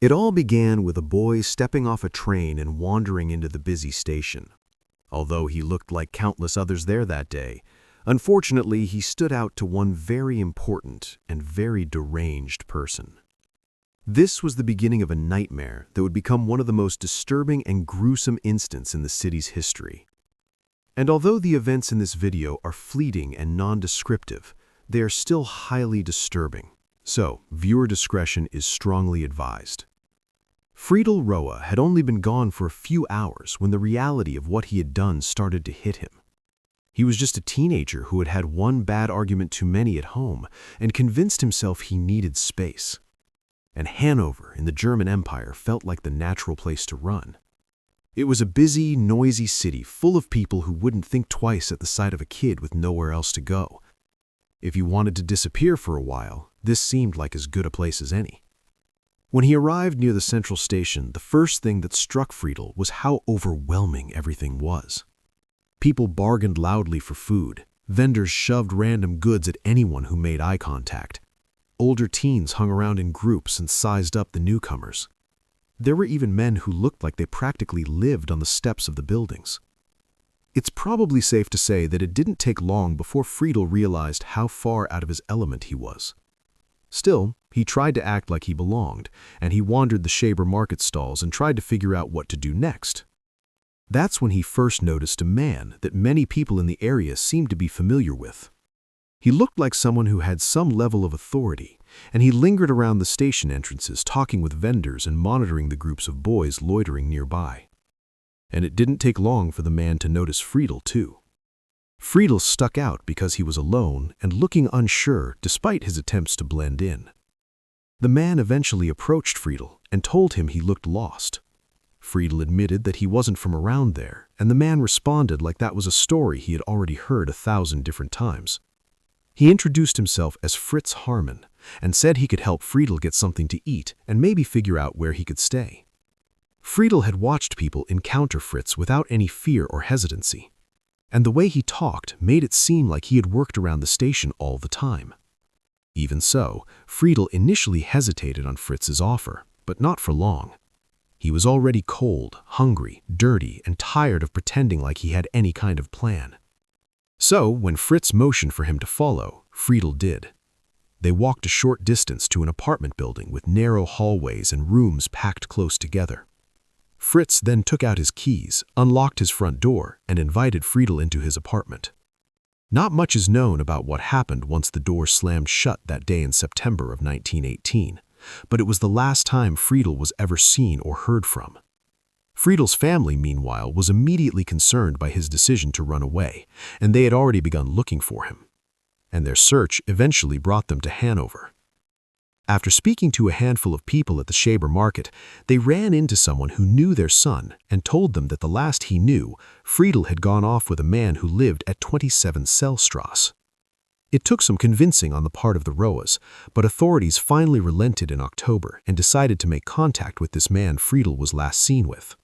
It all began with a boy stepping off a train and wandering into the busy station. Although he looked like countless others there that day, unfortunately he stood out to one very important and very deranged person. This was the beginning of a nightmare that would become one of the most disturbing and gruesome incidents in the city's history. And although the events in this video are fleeting and non-descriptive, they are still highly disturbing. So, viewer discretion is strongly advised. Friedel Roa had only been gone for a few hours when the reality of what he had done started to hit him. He was just a teenager who had had one bad argument too many at home and convinced himself he needed space. And Hanover in the German Empire felt like the natural place to run. It was a busy, noisy city full of people who wouldn't think twice at the sight of a kid with nowhere else to go. If you wanted to disappear for a while, this seemed like as good a place as any. When he arrived near the central station, the first thing that struck Friedel was how overwhelming everything was. People bargained loudly for food. Vendors shoved random goods at anyone who made eye contact. Older teens hung around in groups and sized up the newcomers. There were even men who looked like they practically lived on the steps of the buildings. It's probably safe to say that it didn't take long before Friedel realized how far out of his element he was. Still, he tried to act like he belonged, and he wandered the Shaber market stalls and tried to figure out what to do next. That's when he first noticed a man that many people in the area seemed to be familiar with. He looked like someone who had some level of authority, and he lingered around the station entrances talking with vendors and monitoring the groups of boys loitering nearby. And it didn't take long for the man to notice Friedel, too. Friedel stuck out because he was alone and looking unsure despite his attempts to blend in. The man eventually approached Friedel and told him he looked lost. Friedel admitted that he wasn't from around there, and the man responded like that was a story he had already heard 1,000 different times. He introduced himself as Fritz Harman and said he could help Friedel get something to eat and maybe figure out where he could stay. Friedel had watched people encounter Fritz without any fear or hesitancy, and the way he talked made it seem like he had worked around the station all the time. Even so, Friedel initially hesitated on Fritz's offer, but not for long. He was already cold, hungry, dirty, and tired of pretending like he had any kind of plan. So, when Fritz motioned for him to follow, Friedel did. They walked a short distance to an apartment building with narrow hallways and rooms packed close together. Fritz then took out his keys, unlocked his front door, and invited Friedel into his apartment. Not much is known about what happened once the door slammed shut that day in September of 1918, but it was the last time Friedel was ever seen or heard from. Friedel's family, meanwhile, was immediately concerned by his decision to run away, and they had already begun looking for him. And their search eventually brought them to Hanover. After speaking to a handful of people at the Shaber market, they ran into someone who knew their son and told them that the last he knew, Friedel had gone off with a man who lived at 27 Sellstrasse. It took some convincing on the part of the Roas, but authorities finally relented in October and decided to make contact with this man Friedel was last seen with.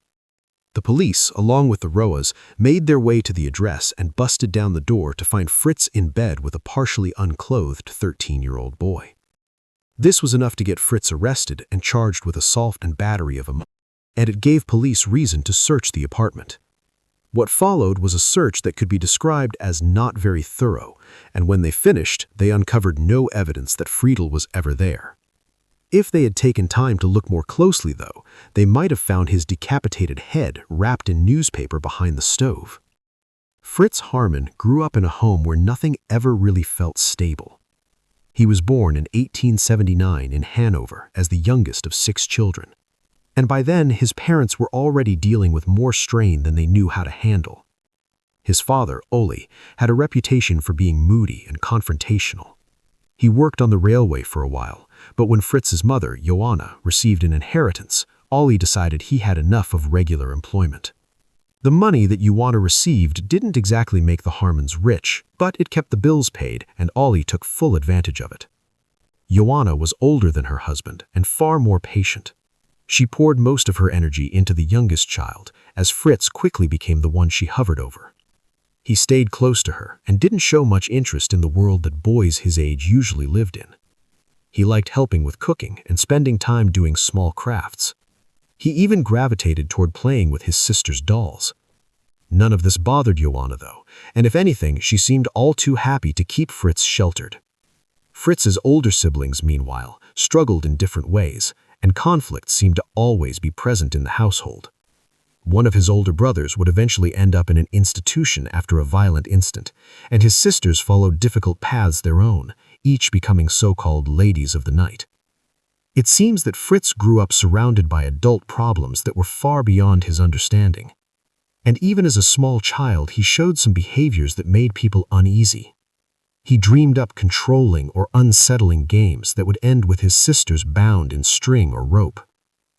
The police, along with the Roas, made their way to the address and busted down the door to find Fritz in bed with a partially unclothed 13-year-old boy. This was enough to get Fritz arrested and charged with assault and battery of a minor, and it gave police reason to search the apartment. What followed was a search that could be described as not very thorough, and when they finished, they uncovered no evidence that Friedel was ever there. If they had taken time to look more closely, though, they might have found his decapitated head wrapped in newspaper behind the stove. Fritz Harman grew up in a home where nothing ever really felt stable. He was born in 1879 in Hanover as the youngest of 6 children. And by then, his parents were already dealing with more strain than they knew how to handle. His father, Ole, had a reputation for being moody and confrontational. He worked on the railway for a while, but when Fritz's mother, Joanna, received an inheritance, Ole decided he had enough of regular employment. The money that Joanna received didn't exactly make the Harmans rich, but it kept the bills paid, and Ole took full advantage of it. Joanna was older than her husband and far more patient. She poured most of her energy into the youngest child, as Fritz quickly became the one she hovered over. He stayed close to her and didn't show much interest in the world that boys his age usually lived in. He liked helping with cooking and spending time doing small crafts. He even gravitated toward playing with his sister's dolls. None of this bothered Joanna, though, and if anything, she seemed all too happy to keep Fritz sheltered. Fritz's older siblings, meanwhile, struggled in different ways, and conflict seemed to always be present in the household. One of his older brothers would eventually end up in an institution after a violent incident, and his sisters followed difficult paths their own, each becoming so-called ladies of the night. It seems that Fritz grew up surrounded by adult problems that were far beyond his understanding. And even as a small child, he showed some behaviors that made people uneasy. He dreamed up controlling or unsettling games that would end with his sisters bound in string or rope.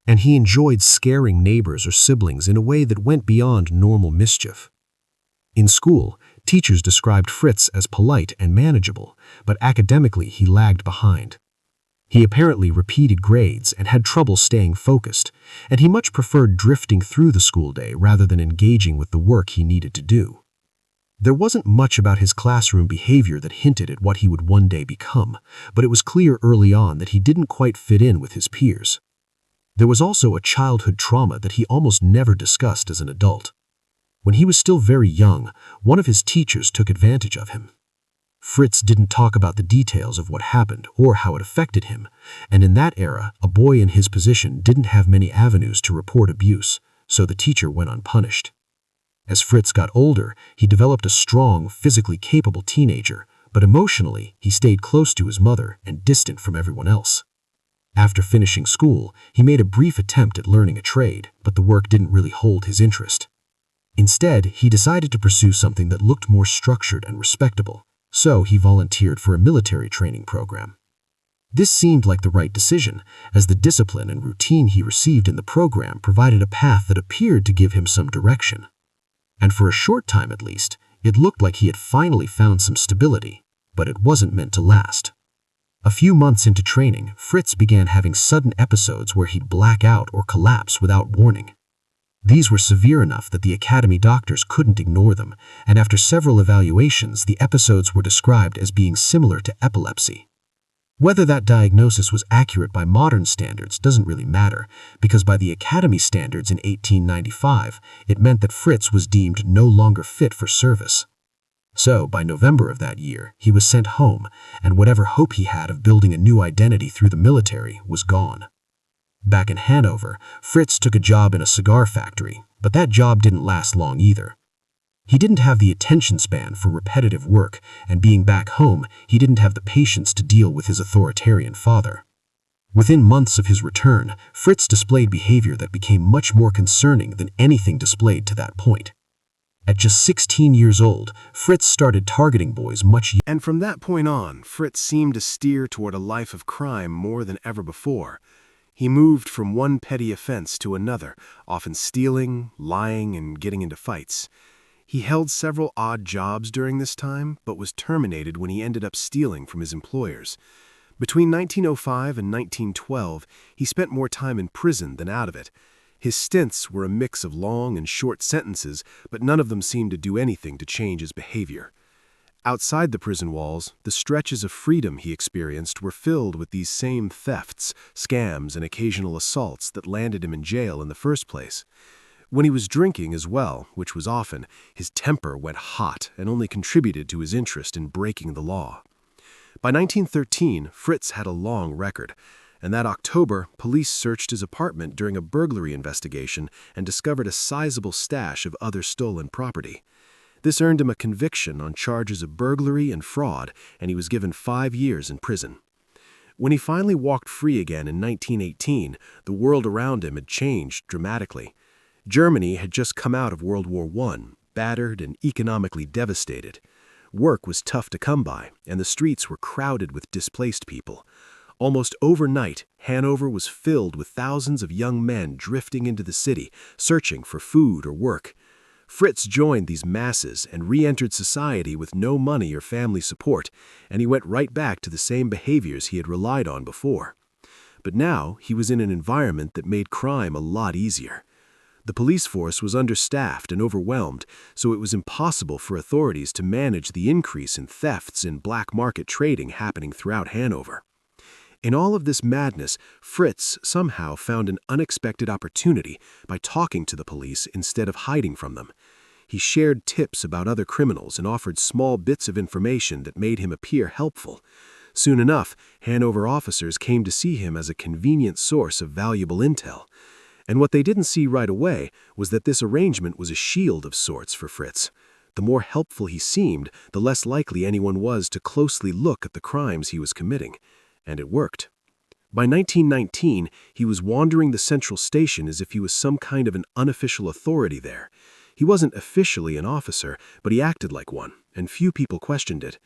And he enjoyed scaring neighbors or siblings in a way that went beyond normal mischief. In school, teachers described Fritz as polite and manageable, but academically he lagged behind. He apparently repeated grades and had trouble staying focused, and he much preferred drifting through the school day rather than engaging with the work he needed to do. There wasn't much about his classroom behavior that hinted at what he would one day become, but it was clear early on that he didn't quite fit in with his peers. There was also a childhood trauma that he almost never discussed as an adult. When he was still very young, one of his teachers took advantage of him. Fritz didn't talk about the details of what happened or how it affected him, and in that era, a boy in his position didn't have many avenues to report abuse, so the teacher went unpunished. As Fritz got older, he developed a strong, physically capable teenager, but emotionally, he stayed close to his mother and distant from everyone else. After finishing school, he made a brief attempt at learning a trade, but the work didn't really hold his interest. Instead, he decided to pursue something that looked more structured and respectable, so he volunteered for a military training program. This seemed like the right decision, as the discipline and routine he received in the program provided a path that appeared to give him some direction. And for a short time at least, it looked like he had finally found some stability, but it wasn't meant to last. A few months into training, Fritz began having sudden episodes where he'd black out or collapse without warning. These were severe enough that the academy doctors couldn't ignore them, and after several evaluations, the episodes were described as being similar to epilepsy. Whether that diagnosis was accurate by modern standards doesn't really matter, because by the academy standards in 1895, it meant that Fritz was deemed no longer fit for service. So, by November of that year, he was sent home, and whatever hope he had of building a new identity through the military was gone. Back in Hanover, Fritz took a job in a cigar factory, but that job didn't last long either. He didn't have the attention span for repetitive work, and being back home, he didn't have the patience to deal with his authoritarian father. Within months of his return, Fritz displayed behavior that became much more concerning than anything displayed to that point. At just 16 years old, Fritz started targeting boys much younger. And from that point on, Fritz seemed to steer toward a life of crime more than ever before. He moved from one petty offense to another, often stealing, lying, and getting into fights. He held several odd jobs during this time, but was terminated when he ended up stealing from his employers. Between 1905 and 1912, he spent more time in prison than out of it. His stints were a mix of long and short sentences, but none of them seemed to do anything to change his behavior. Outside the prison walls, the stretches of freedom he experienced were filled with these same thefts, scams, and occasional assaults that landed him in jail in the first place. When he was drinking as well, which was often, his temper went hot and only contributed to his interest in breaking the law. By 1913, Fritz had a long record, and that October, police searched his apartment during a burglary investigation and discovered a sizable stash of other stolen property. This earned him a conviction on charges of burglary and fraud, and he was given 5 years in prison. When he finally walked free again in 1918, the world around him had changed dramatically. Germany had just come out of World War I, battered and economically devastated. Work was tough to come by, and the streets were crowded with displaced people. Almost overnight, Hanover was filled with thousands of young men drifting into the city, searching for food or work. Fritz joined these masses and re-entered society with no money or family support, and he went right back to the same behaviors he had relied on before. But now he was in an environment that made crime a lot easier. The police force was understaffed and overwhelmed, so it was impossible for authorities to manage the increase in thefts and black market trading happening throughout Hanover. In all of this madness, Fritz somehow found an unexpected opportunity by talking to the police instead of hiding from them. He shared tips about other criminals and offered small bits of information that made him appear helpful. Soon enough, Hanover officers came to see him as a convenient source of valuable intel. And what they didn't see right away was that this arrangement was a shield of sorts for Fritz. The more helpful he seemed, the less likely anyone was to closely look at the crimes he was committing. And it worked. By 1919, he was wandering the central station as if he was some kind of an unofficial authority there. He wasn't officially an officer, but he acted like one, and few people questioned it.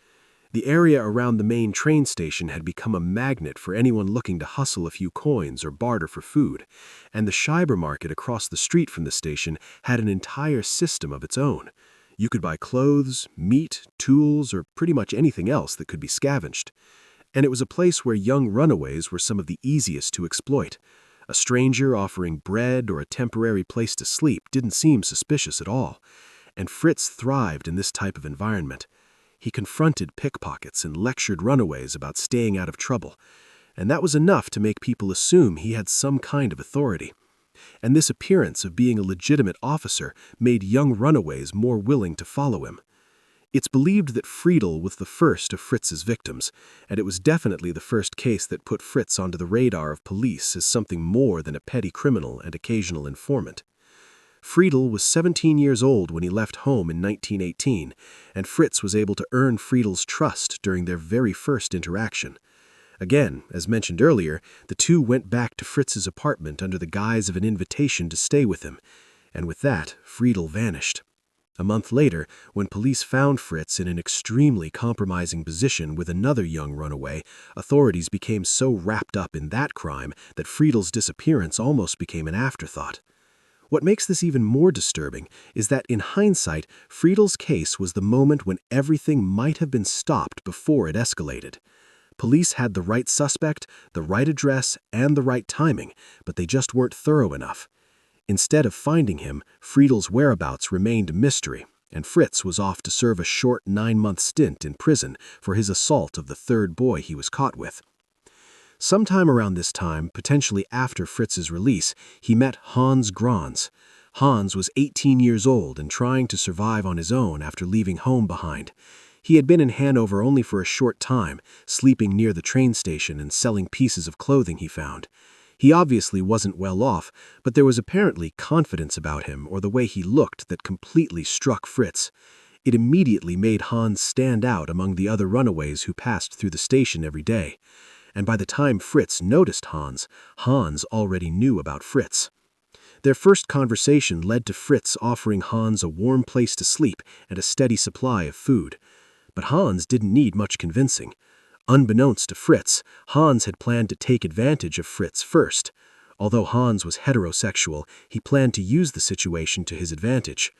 The area around the main train station had become a magnet for anyone looking to hustle a few coins or barter for food, and the Schreiber market across the street from the station had an entire system of its own. You could buy clothes, meat, tools, or pretty much anything else that could be scavenged. And it was a place where young runaways were some of the easiest to exploit. A stranger offering bread or a temporary place to sleep didn't seem suspicious at all, and Fritz thrived in this type of environment. He confronted pickpockets and lectured runaways about staying out of trouble, and that was enough to make people assume he had some kind of authority. And this appearance of being a legitimate officer made young runaways more willing to follow him. It's believed that Friedel was the first of Fritz's victims, and it was definitely the first case that put Fritz onto the radar of police as something more than a petty criminal and occasional informant. Friedel was 17 years old when he left home in 1918, and Fritz was able to earn Friedel's trust during their very first interaction. Again, as mentioned earlier, the two went back to Fritz's apartment under the guise of an invitation to stay with him, and with that, Friedel vanished. A month later, when police found Fritz in an extremely compromising position with another young runaway, authorities became so wrapped up in that crime that Friedel's disappearance almost became an afterthought. What makes this even more disturbing is that, in hindsight, Friedel's case was the moment when everything might have been stopped before it escalated. Police had the right suspect, the right address, and the right timing, but they just weren't thorough enough. Instead of finding him, Friedel's whereabouts remained a mystery, and Fritz was off to serve a short 9-month stint in prison for his assault of the third boy he was caught with. Sometime around this time, potentially after Fritz's release, he met Hans Grans. Hans was 18 years old and trying to survive on his own after leaving home behind. He had been in Hanover only for a short time, sleeping near the train station and selling pieces of clothing he found. He obviously wasn't well off, but there was apparently confidence about him or the way he looked that completely struck Fritz. It immediately made Hans stand out among the other runaways who passed through the station every day. And by the time Fritz noticed Hans, Hans already knew about Fritz. Their first conversation led to Fritz offering Hans a warm place to sleep and a steady supply of food. But Hans didn't need much convincing. Unbeknownst to Fritz, Hans had planned to take advantage of Fritz first. Although Hans was heterosexual, he planned to use the situation to his advantage.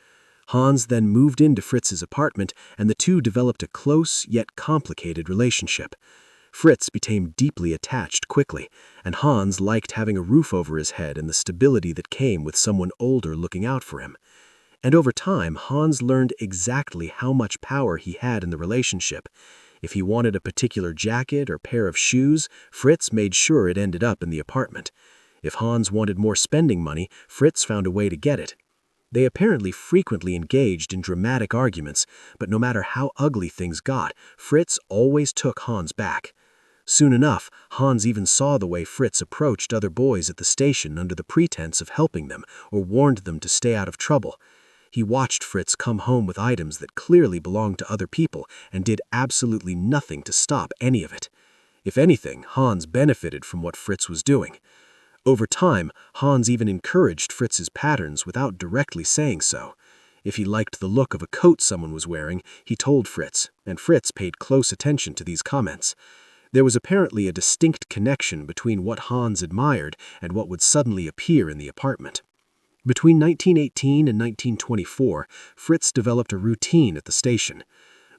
Hans then moved into Fritz's apartment, and the two developed a close yet complicated relationship. Fritz became deeply attached quickly, and Hans liked having a roof over his head and the stability that came with someone older looking out for him. And over time, Hans learned exactly how much power he had in the relationship. If he wanted a particular jacket or pair of shoes, Fritz made sure it ended up in the apartment. If Hans wanted more spending money, Fritz found a way to get it. They apparently frequently engaged in dramatic arguments, but no matter how ugly things got, Fritz always took Hans back. Soon enough, Hans even saw the way Fritz approached other boys at the station under the pretense of helping them or warned them to stay out of trouble. He watched Fritz come home with items that clearly belonged to other people and did absolutely nothing to stop any of it. If anything, Hans benefited from what Fritz was doing. Over time, Hans even encouraged Fritz's patterns without directly saying so. If he liked the look of a coat someone was wearing, he told Fritz, and Fritz paid close attention to these comments. There was apparently a distinct connection between what Hans admired and what would suddenly appear in the apartment. Between 1918 and 1924, Fritz developed a routine at the station.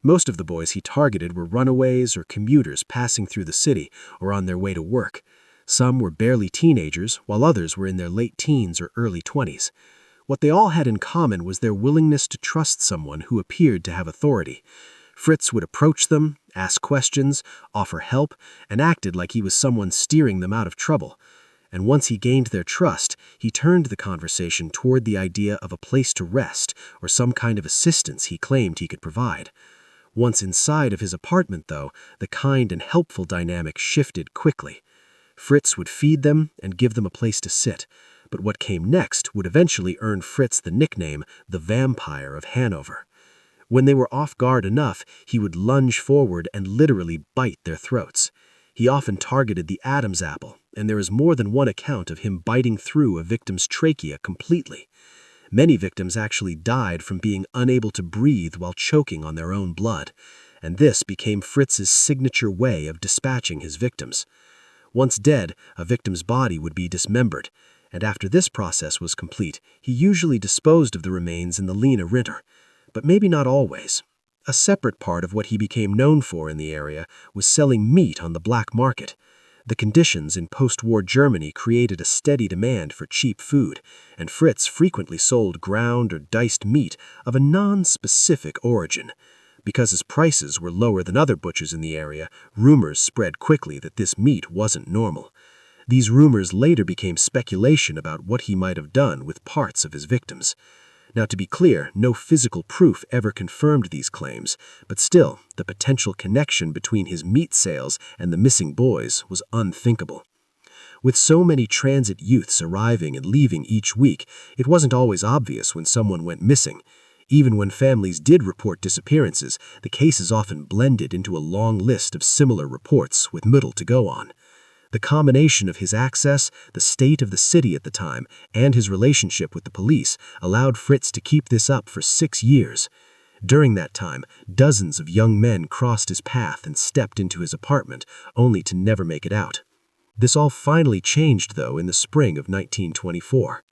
Most of the boys he targeted were runaways or commuters passing through the city or on their way to work. Some were barely teenagers, while others were in their late teens or early 20s. What they all had in common was their willingness to trust someone who appeared to have authority. Fritz would approach them, ask questions, offer help, and acted like he was someone steering them out of trouble. And once he gained their trust, he turned the conversation toward the idea of a place to rest or some kind of assistance he claimed he could provide. Once inside of his apartment, though, the kind and helpful dynamic shifted quickly. Fritz would feed them and give them a place to sit, but what came next would eventually earn Fritz the nickname the Vampire of Hanover. When they were off guard enough, he would lunge forward and literally bite their throats. He often targeted the Adam's apple, and there is more than one account of him biting through a victim's trachea completely. Many victims actually died from being unable to breathe while choking on their own blood, and this became Fritz's signature way of dispatching his victims. Once dead, a victim's body would be dismembered, and after this process was complete, he usually disposed of the remains in the Lena River, but maybe not always. A separate part of what he became known for in the area was selling meat on the black market. The conditions in post-war Germany created a steady demand for cheap food, and Fritz frequently sold ground or diced meat of a non-specific origin. Because his prices were lower than other butchers in the area, rumors spread quickly that this meat wasn't normal. These rumors later became speculation about what he might have done with parts of his victims. Now, to be clear, no physical proof ever confirmed these claims, but still, the potential connection between his meat sales and the missing boys was unthinkable. With so many transit youths arriving and leaving each week, it wasn't always obvious when someone went missing. Even when families did report disappearances, the cases often blended into a long list of similar reports with little to go on. The combination of his access, the state of the city at the time, and his relationship with the police allowed Fritz to keep this up for 6 years. During that time, dozens of young men crossed his path and stepped into his apartment, only to never make it out. This all finally changed, though, in the spring of 1924.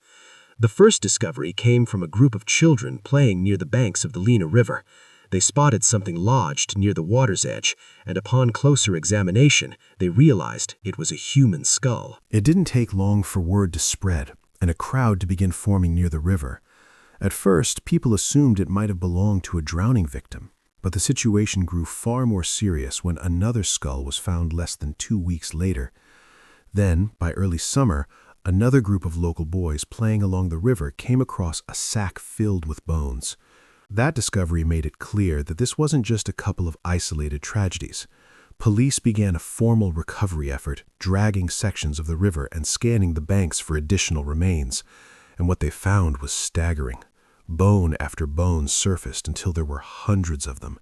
The first discovery came from a group of children playing near the banks of the Lena River. They spotted something lodged near the water's edge, and upon closer examination, they realized it was a human skull. It didn't take long for word to spread, and a crowd to begin forming near the river. At first, people assumed it might have belonged to a drowning victim, but the situation grew far more serious when another skull was found less than 2 weeks later. Then, by early summer, another group of local boys playing along the river came across a sack filled with bones. That discovery made it clear that this wasn't just a couple of isolated tragedies. Police began a formal recovery effort, dragging sections of the river and scanning the banks for additional remains. And what they found was staggering. Bone after bone surfaced until there were hundreds of them.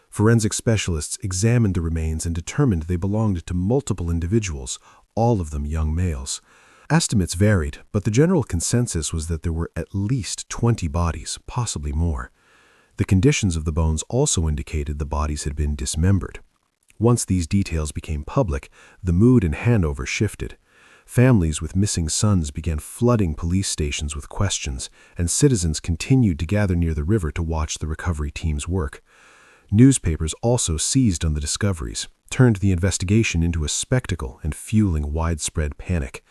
Forensic specialists examined the remains and determined they belonged to multiple individuals, all of them young males. Estimates varied, but the general consensus was that there were at least 20 bodies, possibly more. The conditions of the bones also indicated the bodies had been dismembered. Once these details became public, the mood in Hanover shifted. Families with missing sons began flooding police stations with questions, and citizens continued to gather near the river to watch the recovery team's work. Newspapers also seized on the discoveries, turned the investigation into a spectacle and fueling widespread panic.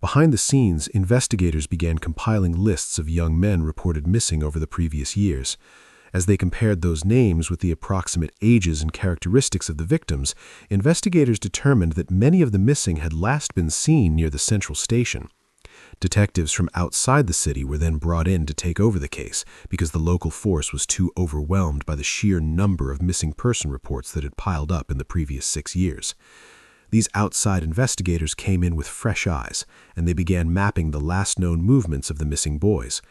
Behind the scenes, investigators began compiling lists of young men reported missing over the previous years. As they compared those names with the approximate ages and characteristics of the victims, investigators determined that many of the missing had last been seen near the central station. Detectives from outside the city were then brought in to take over the case because the local force was too overwhelmed by the sheer number of missing person reports that had piled up in the previous 6 years. These outside investigators came in with fresh eyes, and they began mapping the last known movements of the missing boys.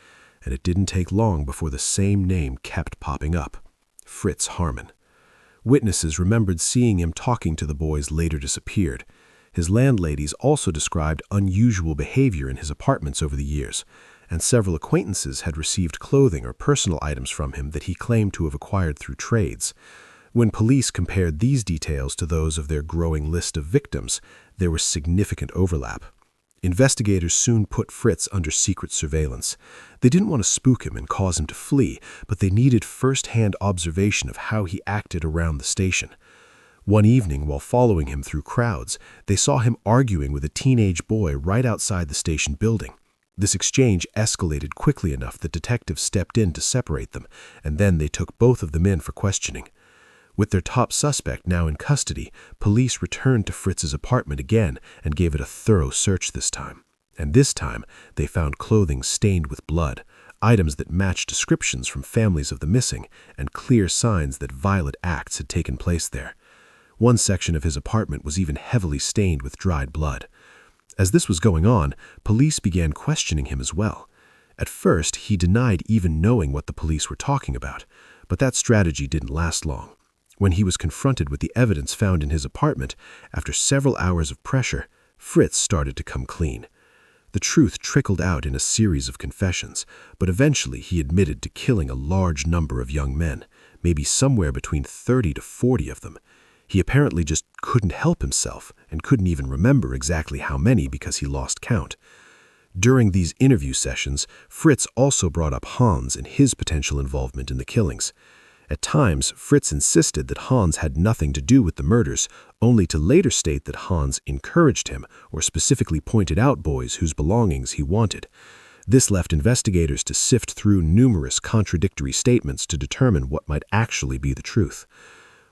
And it didn't take long before the same name kept popping up: Fritz Harmon. Witnesses remembered seeing him talking to the boys later disappeared. His landladies also described unusual behavior in his apartments over the years, and several acquaintances had received clothing or personal items from him that he claimed to have acquired through trades. When police compared these details to those of their growing list of victims, there was significant overlap. Investigators soon put Fritz under secret surveillance. They didn't want to spook him and cause him to flee, but they needed first-hand observation of how he acted around the station. One evening, while following him through crowds, they saw him arguing with a teenage boy right outside the station building. This exchange escalated quickly enough that detectives stepped in to separate them, and then they took both of them in for questioning. With their top suspect now in custody, police returned to Fritz's apartment again and gave it a thorough search this time. And this time, they found clothing stained with blood, items that matched descriptions from families of the missing, and clear signs that violent acts had taken place there. One section of his apartment was even heavily stained with dried blood. As this was going on, police began questioning him as well. At first, he denied even knowing what the police were talking about, but that strategy didn't last long. When he was confronted with the evidence found in his apartment, after several hours of pressure, Fritz started to come clean. The truth trickled out in a series of confessions, but eventually he admitted to killing a large number of young men, maybe somewhere between 30 to 40 of them. He apparently just couldn't help himself and couldn't even remember exactly how many because he lost count. During these interview sessions, Fritz also brought up Hans and his potential involvement in the killings. At times, Fritz insisted that Hans had nothing to do with the murders, only to later state that Hans encouraged him or specifically pointed out boys whose belongings he wanted. This left investigators to sift through numerous contradictory statements to determine what might actually be the truth.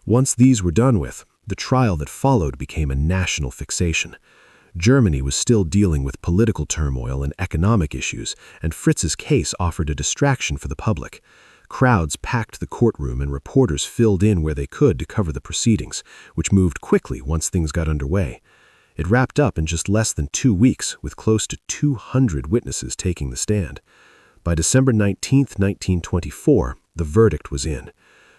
Once these were done with, the trial that followed became a national fixation. Germany was still dealing with political turmoil and economic issues, and Fritz's case offered a distraction for the public. Crowds packed the courtroom and reporters filled in where they could to cover the proceedings, which moved quickly once things got underway. It wrapped up in just less than 2 weeks, with close to 200 witnesses taking the stand. By December 19, 1924, the verdict was in.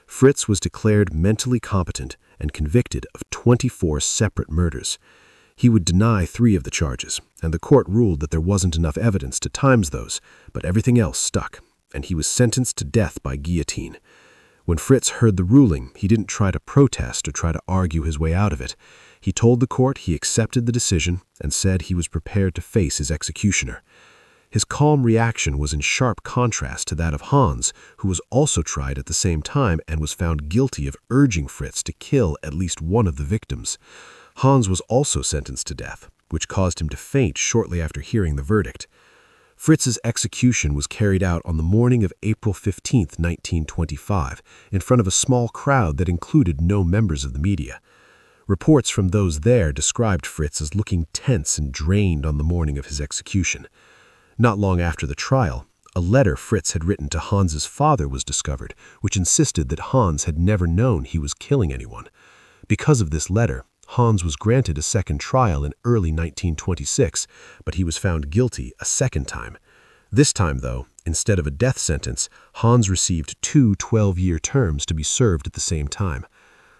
Fritz was declared mentally competent and convicted of 24 separate murders. He would deny 3 of the charges, and the court ruled that there wasn't enough evidence to times those, but everything else stuck, and he was sentenced to death by guillotine. When Fritz heard the ruling, he didn't try to protest or try to argue his way out of it. He told the court he accepted the decision and said he was prepared to face his executioner. His calm reaction was in sharp contrast to that of Hans, who was also tried at the same time and was found guilty of urging Fritz to kill at least one of the victims. Hans was also sentenced to death, which caused him to faint shortly after hearing the verdict. Fritz's execution was carried out on the morning of April 15, 1925, in front of a small crowd that included no members of the media. Reports from those there described Fritz as looking tense and drained on the morning of his execution. Not long after the trial, a letter Fritz had written to Hans's father was discovered, which insisted that Hans had never known he was killing anyone. Because of this letter, Hans was granted a second trial in early 1926, but he was found guilty a second time. This time, though, instead of a death sentence, Hans received 2 12-year terms to be served at the same time.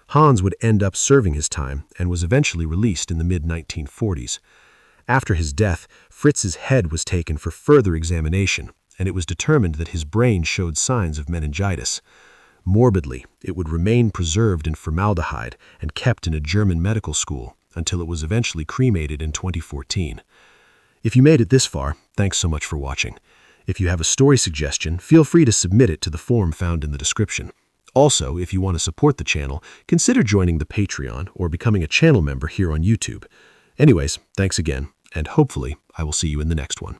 Hans would end up serving his time and was eventually released in the mid-1940s. After his death, Fritz's head was taken for further examination, and it was determined that his brain showed signs of meningitis. Morbidly, it would remain preserved in formaldehyde and kept in a German medical school until it was eventually cremated in 2014. If you made it this far, thanks so much for watching. If you have a story suggestion, feel free to submit it to the form found in the description. Also, if you want to support the channel, consider joining the Patreon or becoming a channel member here on YouTube. Anyways, thanks again, and hopefully I will see you in the next one.